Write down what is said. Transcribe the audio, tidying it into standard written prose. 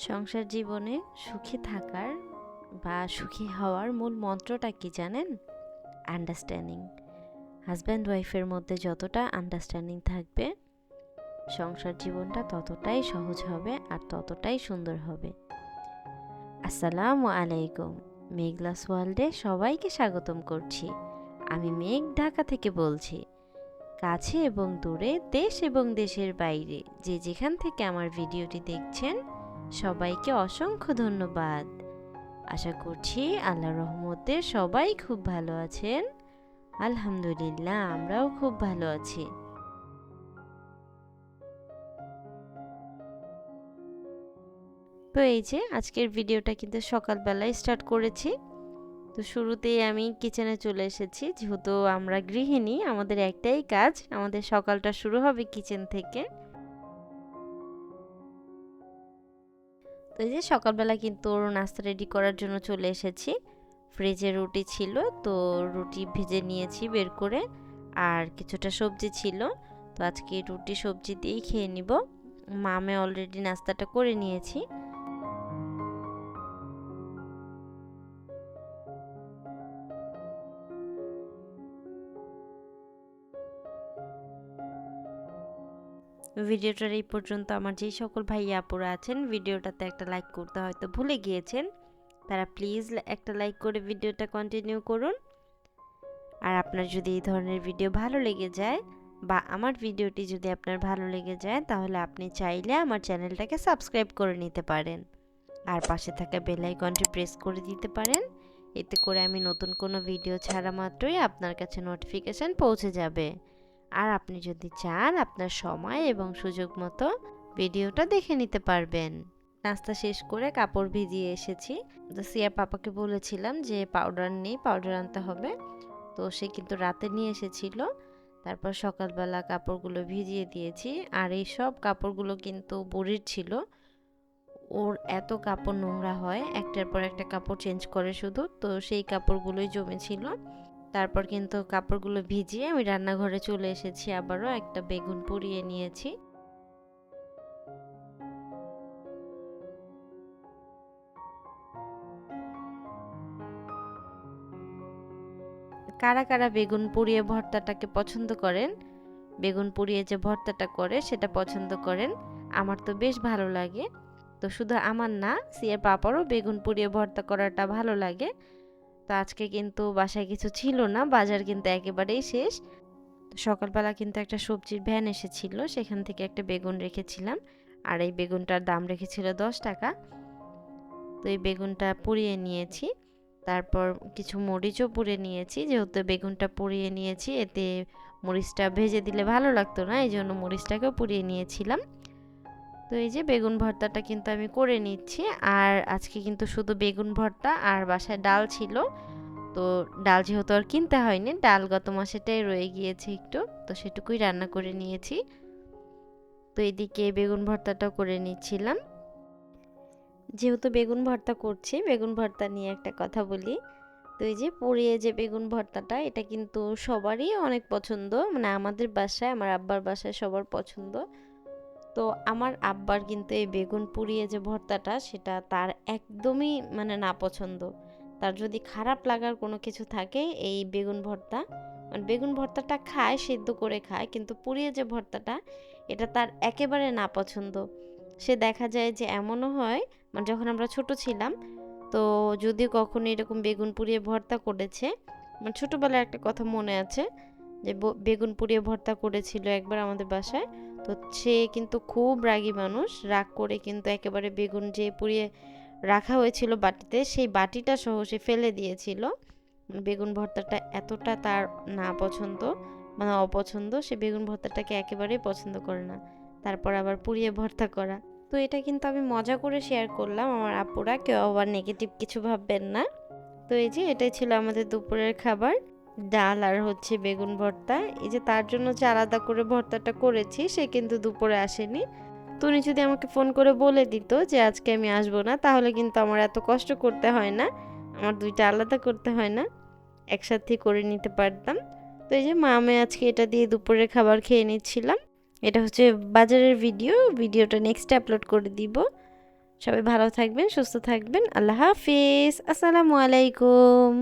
সংসার জীবনে সুখী থাকার বা সুখী হওয়ার মূল মন্ত্রটা কি জানেন? আন্ডারস্ট্যান্ডিং। হাজব্যান্ড ওয়াইফের মধ্যে যতটা আন্ডারস্ট্যান্ডিং থাকবে, সংসার জীবনটা ততটাই সহজ হবে আর ততটাই সুন্দর হবে। আসসালামু আলাইকুম। মেঘলাস ওয়ার্ল্ডে সবাইকে স্বাগতম করছি। আমি মেঘ, ঢাকা থেকে বলছি। কাছে এবং দূরে, দেশ এবং দেশের বাইরে যে যেখান থেকে আমার ভিডিওটি দেখছেন, সবাইকে অসংখ্য ধন্যবাদ। আশা করছি আল্লাহর রহমতে সবাই খুব ভালো আছেন। আলহামদুলিল্লাহ, আমরাও খুব ভালো আছি। তো এই যে আজকের ভিডিওটা কিন্তু সকালবেলায় স্টার্ট করেছি। তো শুরুতেই আমি কিচেনে চলে এসেছি, যেহেতু আমরা গৃহিণী, আমাদের একটাই কাজ, আমাদের সকালটা শুরু হবে কিচেন থেকে। তো এই যে সকালবেলা কিন্তু নাস্তা রেডি করার জন্য চলে এসেছি। ফ্রিজে রুটি ছিল, তো রুটি ভেজে নিয়েছি বের করে, আর কিছুটা সবজি ছিল, তো আজকে রুটি সবজি দিয়েই খেয়ে নিব। মামে অলরেডি নাস্তাটা করে নিয়েছি। ভিডিওটার এই পর্যন্ত আমার যেই সকল ভাইয়া আপুরা আছেন, ভিডিওটাতে একটা লাইক করতে হয়তো ভুলে গিয়েছেন, তারা প্লিজ একটা লাইক করে ভিডিওটা কন্টিনিউ করুন। আর আপনার যদি এই ধরনের ভিডিও ভালো লেগে যায় বা আমার ভিডিওটি যদি আপনার ভালো লেগে যায়, তাহলে আপনি চাইলে আমার চ্যানেলটাকে সাবস্ক্রাইব করে নিতে পারেন আর পাশে থাকা বেল আইকনটি প্রেস করে দিতে পারেন। এতে করে আমি নতুন কোনো ভিডিও ছাড়া মাত্রই আপনার কাছে নোটিফিকেশন পৌঁছে যাবে। আর আপনি যদি চান, আপনার সময় এবং সুযোগ মতো ভিডিওটা দেখে নিতে পারবেন। নাস্তা শেষ করে কাপড় ভিজিয়ে এসেছি। তো সিয়া পাপাকে বলেছিলাম যে পাউডার নেই, পাউডার আনতে হবে, তো সে কিন্তু রাতে নিয়ে এসেছিল। তারপর সকালবেলা কাপড়গুলো ভিজিয়ে দিয়েছি। আর এই সব কাপড়গুলো কিন্তু বুড়ির ছিল। ওর এত কাপড় নোংরা হয়, একটার পর একটা কাপড় চেঞ্জ করে শুধু, তো সেই কাপড়গুলোই জমেছিল। তারপর কিন্তু কাপড়গুলো ভিজিয়ে আমি রান্নাঘরে চলে এসেছি, আবারও একটা বেগুন পুড়িয়ে নিয়েছি। কারা কারা বেগুন পুড়িয়ে ভর্তাটাকে পছন্দ করেন, বেগুন পুড়িয়ে যে ভর্তাটা করে সেটা পছন্দ করেন? আমার তো বেশ ভালো লাগে। তো শুধু আমার না, সিয়ের পাপারও বেগুন পুড়িয়ে ভর্তা করাটা ভালো লাগে। তো আজকে কিন্তু বাসায় কিছু ছিল না, বাজার কিন্তু একেবারেই শেষ। তো সকালবেলা কিন্তু একটা সবজির ভ্যান এসেছিল, সেখান থেকে একটা বেগুন রেখেছিলাম, আর এই বেগুনটার দাম রেখেছিল 10 টাকা। তো এই বেগুনটা পুড়িয়ে নিয়েছি। তারপর কিছু মরিচও পুড়ে নিয়েছি, যেহেতু বেগুনটা পুড়িয়ে নিয়েছি, এতে মরিচটা ভেজে দিলে ভালো লাগতো না, এই জন্য মরিচটাকেও পুড়িয়ে নিয়েছিলাম। তো এই যে বেগুন ভর্তাটা কিন্তু আমি করে নিচ্ছি। আর আজকে কিন্তু শুধু বেগুন ভর্তা, আর বাসায় ডাল ছিল। তো ডাল যেহেতু আর কিনতে হয়নি, ডাল গত মাসেটাই রয়ে গিয়েছে একটু, তো সেটুকুই রান্না করে নিয়েছি। তো এদিকে বেগুন ভর্তাটাও করে নিচ্ছিলাম। যেহেতু বেগুন ভর্তা করছি, বেগুন ভর্তা নিয়ে একটা কথা বলি। তো এই যে পুড়িয়ে যে বেগুন ভর্তাটা, এটা কিন্তু সবারই অনেক পছন্দ, মানে আমাদের বাসায়, আমার আব্বার বাসায় সবার পছন্দ। তো আমার আব্বার কিন্তু এই বেগুন পুড়িয়ে যে ভর্তাটা, সেটা তার একদমই মানে না পছন্দ। তার যদি খারাপ লাগার কোনো কিছু থাকে, এই বেগুন ভর্তা, মানে বেগুন ভর্তাটা খায়, সেদ্ধ করে খায়, কিন্তু পুড়িয়ে যে ভর্তাটা, এটা তার একেবারে না পছন্দ। সে দেখা যায় যে এমনও হয়, মানে যখন আমরা ছোট ছিলাম, তো যদি কখনো এরকম বেগুন পুড়িয়ে ভর্তা করেছে, মানে ছোটবেলার একটা কথা মনে আছে যে বেগুন পুড়িয়ে ভর্তা করেছিল একবার আমাদের বাসায়। তো সে কিন্তু খুব রাগী মানুষ, রাগ করে কিন্তু একেবারে বেগুন যে পুড়িয়ে রাখা হয়েছিল বাটিতে, সেই বাটিটা সহ সে ফেলে দিয়েছিল। বেগুন ভর্তাটা এতটা তার না পছন্দ, মানে অপছন্দ, সে বেগুন ভর্তাটাকে একেবারেই পছন্দ করে না। তারপর আবার পুড়িয়ে ভর্তা করা। তো এটা কিন্তু আমি মজা করে শেয়ার করলাম, আমার আপুরা কেউ আবার নেগেটিভ কিছু ভাববেন না। তো এই যে এটাই ছিল আমাদের দুপুরের খাবার, ডাল আর হচ্ছে বেগুন ভর্তা। এই যে তার জন্য যে আলাদা করে ভর্তাটা করেছি, সে কিন্তু দুপুরে আসেনি। তো উনি যদি আমাকে ফোন করে বলে দিত যে আজকে আমি আসবো না, তাহলে কিন্তু আমার এত কষ্ট করতে হয় না, আমার দুইটা আলাদা করতে হয় না, একসাথে করে নিতে পারতাম। তো এই যে আমি আজকে এটা দিয়ে দুপুরের খাবার খেয়ে নিচ্ছিলাম। এটা হচ্ছে বাজারের ভিডিওটা নেক্সট আপলোড করে দিব। সবাই ভালো থাকবেন, সুস্থ থাকবেন। আল্লাহ হাফিজ। আসসালামু আলাইকুম।